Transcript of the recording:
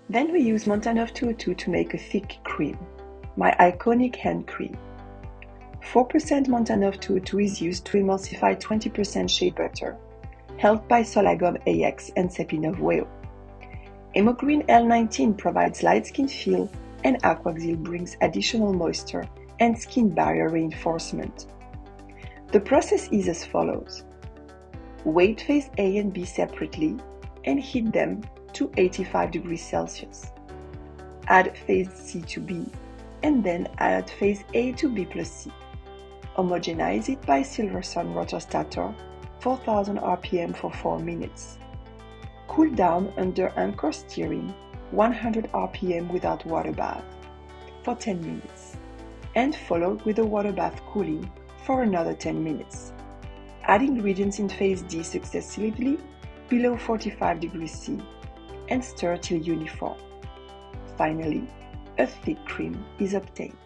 Then we use Montanov 202 to make a thick cream, my iconic hand cream. 4% Montanov 202 is used to emulsify 20% shea butter, helped by Solagom AX and Cepinov Whale. Emogreen L19 provides light skin feel, and Aquaxyl brings additional moisture and skin barrier reinforcement. The process is as follows. Weight phase A and B separately and heat them to 85 degrees Celsius. Add phase C to B and then add phase A to B plus C. Homogenize it by Silverson rotostator, 4000 rpm for 4 minutes. Cool down under anchor steering, 100 rpm without water bath, for 10 minutes, and follow with a water bath cooling for another 10 minutes. Add ingredients in phase D successively below 45 degrees C and stir till uniform. Finally, a thick cream is obtained.